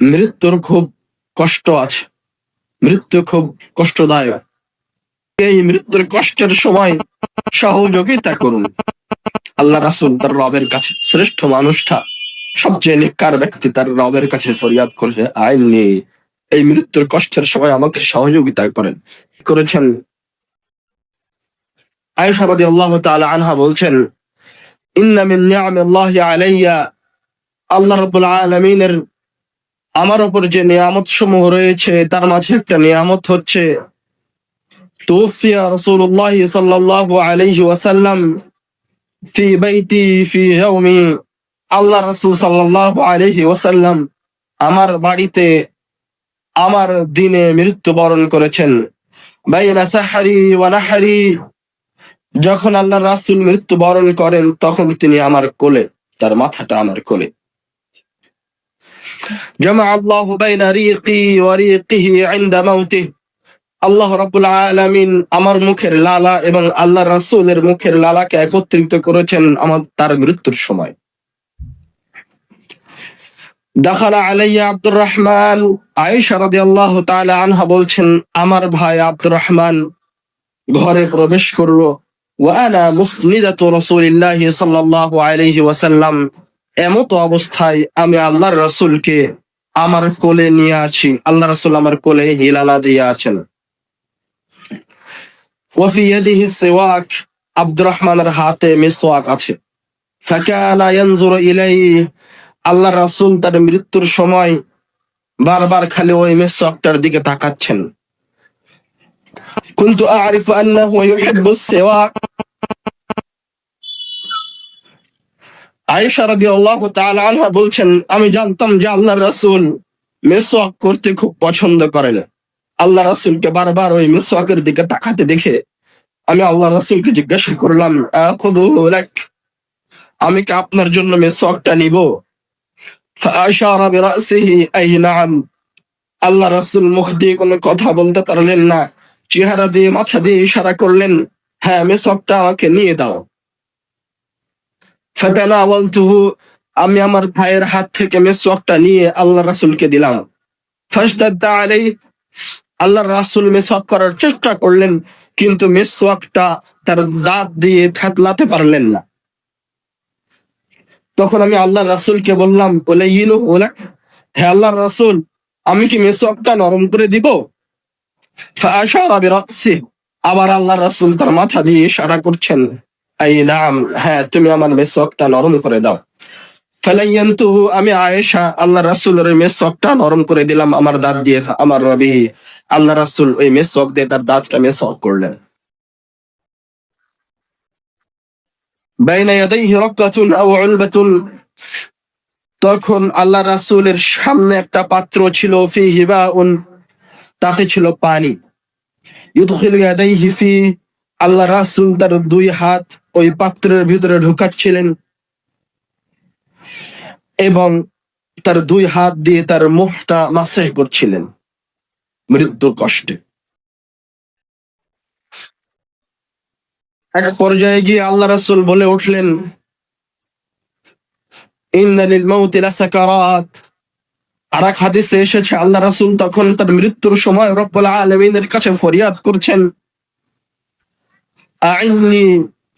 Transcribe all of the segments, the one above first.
মৃত্যুর খুব কষ্ট আছে, মৃত্যু খুব কষ্টদায়ক। এই মৃত্যুর কষ্টের সময় সহযোগিতা করুন। আল্লাহ রাসূল তার রবের কাছে, শ্রেষ্ঠ মানুষটা, সবচেয়ে নেককার ব্যক্তি তার রবের কাছে ফরিয়াদ করছে, আইনি এই মৃত্যুর কষ্টের সময় আমাকে সহযোগিতা করেছেন। আয়েশা রাদিয়াল্লাহু তাআলা আনহা বলছেন, ইন্না মিন নি'আমিল্লাহি আলাইয়া, আল্লাহ রাব্বুল আলামিনের আমার উপর যে নিয়ামত সমূহ রয়েছে তার মাঝে একটা নিয়ামত হচ্ছে তুফিয়া রাসূলুল্লাহ সাল্লাল্লাহু আলাইহি ওয়াসাল্লাম ফি বাইতি ফি ইয়াউমি, আল্লাহ রাসূল সাল্লাল্লাহু আলাইহি ওয়াসাল্লাম আমার বাড়িতে আমার দিনে মৃত্যুবরণ করেছেন। বাইনা সাহরি ওয়া নাহরি, যখন আল্লাহ রাসূল মৃত্যুবরণ করেন তখন তিনি আমার কোলে, তার মাথাটা আমার কোলে। জামা আল্লাহু বাইনা রিqi ওয়া রিqihi ইনদা মাউতিহি, আল্লাহ রাব্বুল আলামিন আমার মুখের লালা এবং আল্লাহ রাসূলের মুখের লালাকে একত্রিত করেছেন আমার তার মৃত্যুর সময়। দাখালা আলাইয়া আব্দুর রহমান, আয়েশা রাদিয়াল্লাহু তাআলা আনহা বলছেন, আমার ভাই আব্দুর রহমান ঘরে প্রবেশ করলো। ওয়া আনা মুসনিদাতু রাসূলিল্লাহি সাল্লাল্লাহু আলাইহি ওয়াসাল্লাম, এমত অবস্থায় আমি আল্লাহর রাসূলকে আমার কোলে নিয়ে আছি, আল্লাহ রাসূল আমার কোলে হিলালা দিয়ে আছেন। ওয়া ফি ইয়াদিহি সিওয়াক, আব্দুর রহমানের হাতে মিসওয়াক আছে। ফাকানা ইয়ানজুরু ইলাইহি, আল্লাহ রাসূল তার মৃত্যুর সময় বারবার খালি ওই মিসওয়াকটার দিকে তাকাচ্ছেন। কুনতু আ'রিফু আন্নাহু ইউহিব্বু সিওয়াক, আয়েশা রাদিয়াল্লাহু তাআলা আনহা বলছেন, আমি জানতাম যে আল্লাহর রাসূল মিসওয়াক করতে খুব পছন্দ করেন। আল্লাহ রাসূলকে বারবার ওই মিসওয়াকের দিকে তাকাতে দেখে আমি আল্লাহ রাসূলকে জিজ্ঞাসা করলাম, আখুযু লাক, আমি কি আপনার জন্য মিসওয়াকটা নিব? ফাআশারা বিরাসিহি আই নাআম, আল্লাহ রাসূল মুখ দিয়ে কোনো কথা বলতে পারলেন না, চেহারা দিয়ে মাথা দিয়ে ইশারা করলেন, হ্যাঁ মিসওয়াকটা আমাকে নিয়ে দাও। ফাতানাওয়ালতুহু, আমি আমার ভাইয়ের হাত থেকে মিসওয়াকটা নিয়ে আল্লাহ রাসূলকে দিলাম। ফাশতাদ্দা আলাইহি, আল্লাহ রাসূল মিসওয়াক করার চেষ্টা করলেন কিন্তু মিসওয়াকটা তার দাঁত দিয়ে থেতলাতে পারলেন না। তখন আমি আল্লাহ রাসূলকে বললাম, উলাইয়িনু লাক, হে আল্লাহর রাসূল আমি কি মিসওয়াকটা নরম করে দিব? ফাআশারা বিরাসিহি, আবার আল্লাহ রাসূল তার মাথা দিয়ে ইশারা করছেন, আই নাম, হ্যাঁ তুমি আমার মিসওয়াকটা নরম করে দাও। ফালাইয়ানতুহু, আমি আয়েশা আল্লাহ রাসূলের মিসওয়াকটা নরম করে দিলাম আমার দাঁত দিয়ে। আমার রবি, আল্লাহ রাসূল ওই মিসওয়াক দিয়ে তার দাঁতটা মিসওয়াক করলেন। বাইনা ইয়াদাইহি রাকাতুন আও উলবাতুন, তখন আল্লাহ রাসূলের সামনে একটা পাত্র ছিল, ফিহি মাউন, তাতে ছিল পানি। ইউদখিলু ইয়াদাইহি ফি, আল্লাহ রাসূল তার দুই হাত ওই পাত্রের ভিতরে ঢুকাচ্ছিলেন এবং তার দুই হাত দিয়ে তার মুখটা মাসাহ করছিলেন মৃত্যুর কষ্টে। এক পর্যায়ে গিয়ে আল্লাহ রাসূল বলে উঠলেন, ইন্না লিল মাউতি লাসাকারাত। আর এক হাদিসে এসেছে আল্লাহ রাসূল তখন তার মৃত্যুর সময় রব্বুল আলামিনের কাছে ফরিয়াদ করছেন, আইন্নি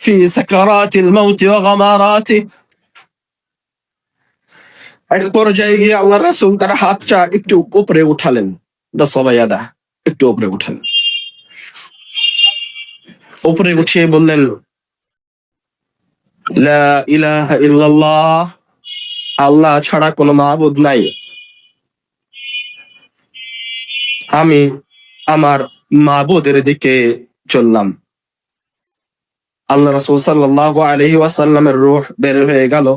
ফি সাকারাতিল মাউতি ওয়া গামারাতিহি। এক পর্যায়ে গিয়ে আল্লাহ রাসূল তার হাতটা একটু উপরে উঠালেন, দাসাবায়াদা, একটু উপরে উঠালেন, উপরে উঠিয়ে বললেন, লা ইলাহা ইল্লাল্লাহ, আল্লাহ ছাড়া কোনো মাবুদ নাই, আমি আমার মাবুদের দিকে চললাম। আল্লাহ রাসূল সাল্লাল্লাহু আলাইহি ওয়াসাল্লামের রূহ বের হয়ে গেল,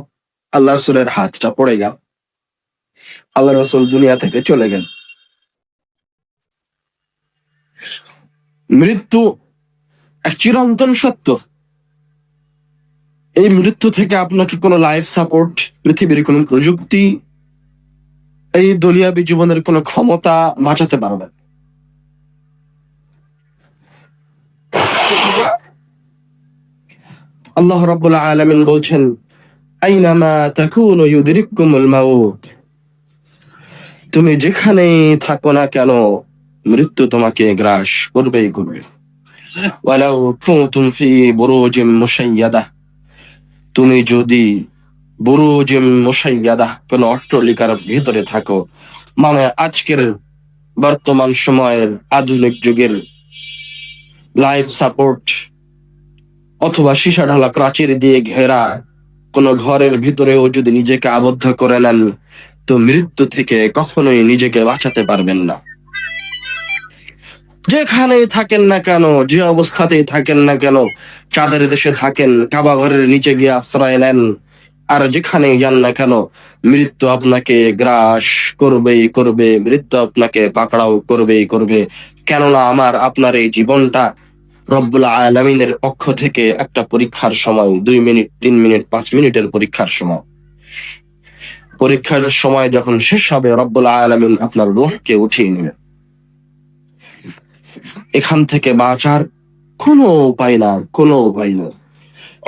আল্লাহ রাসূলের হাতটা পড়ে গেল, আল্লাহ রাসূল দুনিয়া থেকে চলে গেলেন। মৃত্যু এক চিরন্তন সত্য। এই মৃত্যু থেকে আপনাকে কোনো লাইফ সাপোর্ট, পৃথিবীর কোনো প্রযুক্তি, এই দুনিয়াবী জীবনের কোনো ক্ষমতা বাঁচাতে পারবে না। আল্লাহ রাব্বুল আলামিন বলছেন, আইনামা তাকুনু ইউদরিকুমুল মাউত, তুমি যেখানেই থাকো না কেন, মৃত্যু তোমাকে গ্রাস করবেই করবে। ওয়ালাউ কুনতুম ফি বুরুজিম মুশাইয়াদা, তুমি যদি বুরুজিম মুশাইয়াদা কোন অট্টালিকার ভিতরে থাকো, মানে আজকের বর্তমান সময়ের আধুনিক যুগের লাইফ সাপোর্ট অথবা সীসা ঢালা প্রাচীর দিয়ে ঘেরা কোন ঘরের ভিতরেও যদি নিজেকে আবদ্ধ করে নেন, তো মৃত্যু থেকে কখনোই নিজেকে বাঁচাতে পারবেন না। যেখানেই থাকেন না কেন, যে অবস্থাতেই থাকেন না কেন, চাঁদের দেশে থাকেন, কাবা ঘরের নিচে গিয়ে আশ্রয় নেন, আর যেখানেই যান না কেন, মৃত্যু আপনাকে গ্রাস করবেই করবে, মৃত্যু আপনাকে পাকড়াও করবেই করবে। কেননা আপনার এই জীবনটা রব্বুল আলামিনের পক্ষ থেকে একটা পরীক্ষার সময়, 2 মিনিট 3 মিনিট 5 মিনিটের পরীক্ষার সময়। পরীক্ষার সময় যখন শেষ হবে, রব্বুল আলামিন আপনার রূহকে উঠিয়ে নেবেন। এখান থেকে বাঁচার কোনো উপায় না, কোনো উপায় না।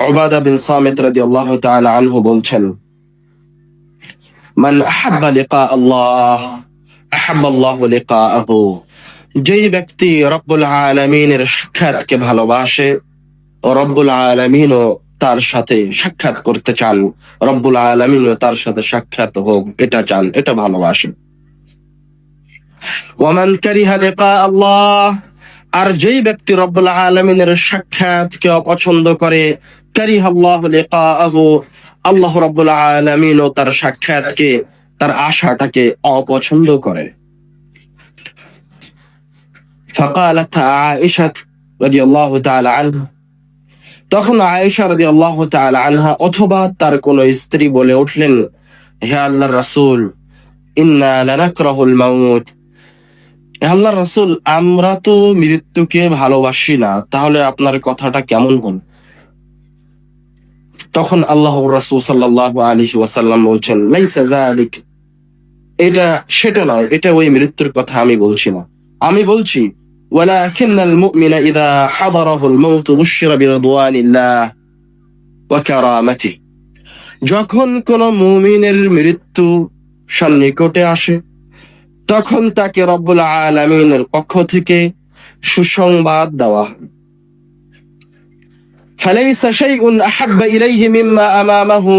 উবাদা বিন সামিত রাদিয়াল্লাহু তাআলা আনহু বলছেন, মান আহাব্বা লিকা আল্লাহ আহাব্বা আল্লাহু লিকাআহু, যেই ব্যক্তি রব্বুল আলামিনের সাক্ষাৎকে ভালোবাসে, রব্বুল আলামিনও তার সাথে সাক্ষাৎ করতে চান, রব্বুল আলামিনও তার সাথে সাক্ষাৎ হোক, এটা চান, এটা ভালোবাসেন। ওয়ামান কারিহা লিকা আল্লাহ, আর যেই ব্যক্তি রব্বুল আলামিনের সাক্ষাৎকে অপছন্দ করে, কারিহা আল্লাহু লিকাআহু, আল্লাহ রব্বুল আলামিনও তার সাক্ষাৎকে, তার আশাটাকে অপছন্দ করে। ফাকালাত আয়েশা রাদিয়াল্লাহু তাআলা আনহা, তখন আয়েশা রাদিয়াল্লাহু তাআলা আনহা অথবা তার কোন স্ত্রী বলে উঠলেন, হে আল্লাহর রাসূল, ইন্না লানাকরাহুল মাউত, হে আল্লাহর রাসূল, আমরা তো মৃত্যুকে ভালোবাসি না, তাহলে আপনার কথাটা কেমন হল? তখন আল্লাহর রাসূল সাল্লাল্লাহু আলাইহি ওয়াসাল্লাম বলছেন, লাইসা যালিক, এটা সেটা নয়, এটা ওই মৃত্যুর কথা আমি বলছি না। আমি বলছি, ওয়ালাকিন্নাল মুমিনা ইযা হাদারাহুল মাউত বুশিরা বিরিদওয়ানিল্লাহ ওয়া কারামাতিহি, যখন কোন মুমিনের মৃত্যু সন্নিকটে আসে, তখন তাকে রব্বুল আলামিনের পক্ষ থেকে সুসংবাদ দেওয়া হয়। ফালাইসা শাইউন আহাব্বা ইলাইহি মিম্মা আমামাহু,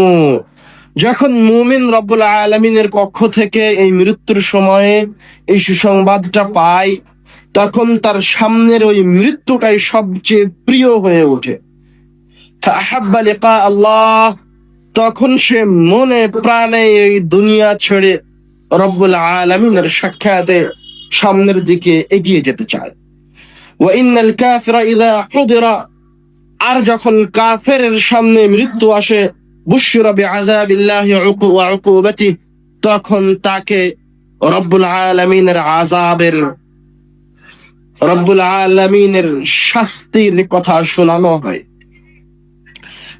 যখন মুমিন রব্বুল আলামিনের পক্ষ থেকে এই মৃত্যুর সময়ে এই সুসংবাদটা পায়, তখন তার সামনের ওই মৃত্যুটাই সবচেয়ে প্রিয় হয়ে ওঠে। ফাআহাব্বা লিকা আল্লাহ, তখন সে মনে প্রাণে এই দুনিয়া ছেড়ে রব্বুল আলামিনের সাক্ষাতে সামনের দিকে এগিয়ে যেতে চায়। ওয়া ইন্নাল কাফিরা ইযা হুদিরা, আর যখন কাফেরের সামনে মৃত্যু আসে, বুশিরা বিআযাবিল্লাহি ওয়া উকুবাতিহি, তখন তাকে রব্বুল আলামিনের আযাবের, রব্বুল আলামিনের শাস্তির কথা শোনানো হয়।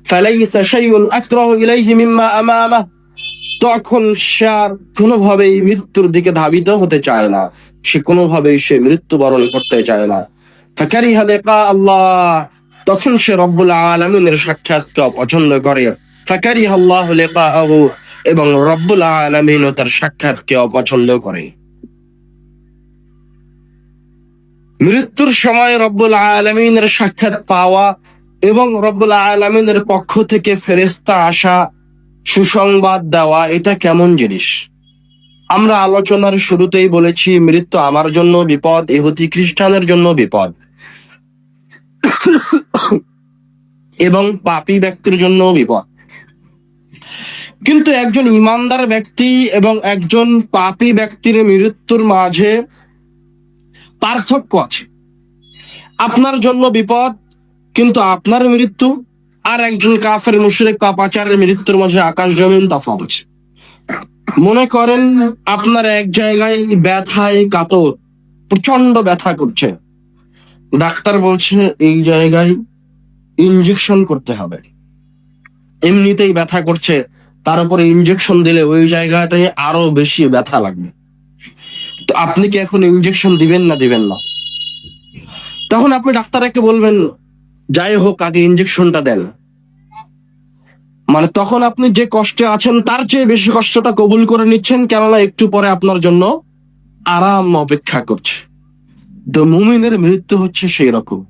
ফালাইসা শাইউন আকরাহু ইলাইহি মিম্মা আমামাহ, তখন সে আর কোনোভাবেই মৃত্যুর দিকে ধাবিত হতে চায় না, সে কোনোভাবেই সে মৃত্যুবরণ করতে চায় না। ফাকারিহা লিকা আল্লাহ, তখন সে রব্বুল আলামিনের সাক্ষাৎকে অপছন্দ করে। ফাকারিহা আল্লাহু লিকাআহু, এবং রব্বুল আলামিনও তার সাক্ষাৎকে অপছন্দ করে। মৃত্যুর সময় রব্বুল আলামিনের সাক্ষাৎ পাওয়া এবং রব্বুল আলামিনের পক্ষ থেকে ফেরেশতা আসা, সুসংবাদ দেওয়া, এটা কেমন জিনিস? আমরা আলোচনার শুরুতেই বলেছি, মৃত্যু আমার জন্য বিপদ, ইহুদি খ্রিস্টানের জন্য বিপদ, এবং পাপী ব্যক্তির জন্য বিপদ। কিন্তু একজন ইমানদার ব্যক্তি এবং একজন পাপী ব্যক্তির মৃত্যুর মাঝে পার্থক্য আছে। আপনার জন্য বিপদ, কিন্তু আপনার মৃত্যু আর একজন কাফের মুশরিক পাপাচারের মৃত্যুর মাঝে আকাশ জমিন তফাৎ আছে। মনে করেন আপনার এক জায়গায় ব্যথায় কাতর, প্রচন্ড ব্যথা করছে, ডাক্তার বলছে এই জায়গায় ইনজেকশন করতে হবে, এমনিতেই ব্যথা করছে, তার উপরে ইনজেকশন দিলে ওই জায়গাটায় আরো বেশি ব্যথা লাগবে। তো আপনি কি এখন ইনজেকশন দিবেন না দিবেন না? তখন আপনি ডাক্তারকে বলবেন, যাই হোক আগে ইনজেকশনটা দেন। মানে তখন আপনি যে কষ্টে আছেন তার চেয়ে বেশি কষ্টটা কবুল করে নিচ্ছেন, কেননা একটু পরে আপনার জন্য আরাম অপেক্ষা করছে। তো মুমিনের মৃত্যু হচ্ছে সেই রকম।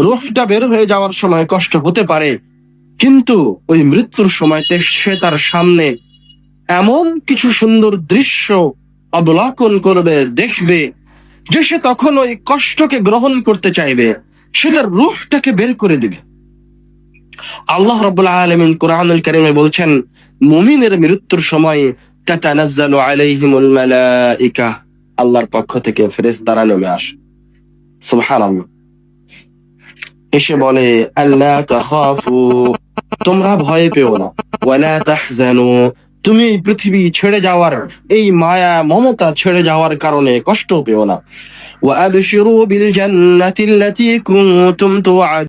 রূহটা বের হয়ে যাওয়ার সময় কষ্ট হতে পারে, কিন্তু ওই মৃত্যুর সময়তে সে তার সামনে এমন কিছু সুন্দর দৃশ্য অবলোকন করবে, দেখবে, যে সে তখন ওই কষ্টকে গ্রহণ করতে চাইবে, সে তার রূহটাকে বের করে দিবে। আল্লাহ রাব্বুল আলামিন কোরআনুল কারীমে বলছেন, মুমিনের মৃত্যুর সময় তাতানাজ্জালু আলাইহিমুল মালাইকা, আল্লাহর পক্ষ থেকে ফেরেশতারা নেমে আসে। সুবহানাল্লাহ। এসে বলে, আল্লা তাখাফু, তোমরা ভয় পেও না, ওয়ালা তাহজানু, তুমি এই পৃথিবী ছেড়ে যাওয়ার, এই মায়া মমতা ছেড়ে যাওয়ার কারণে কষ্ট পেও না, ওয়া আবশিরু বিল জান্নাতি আল্লাতী কুনতুম তুআদুন।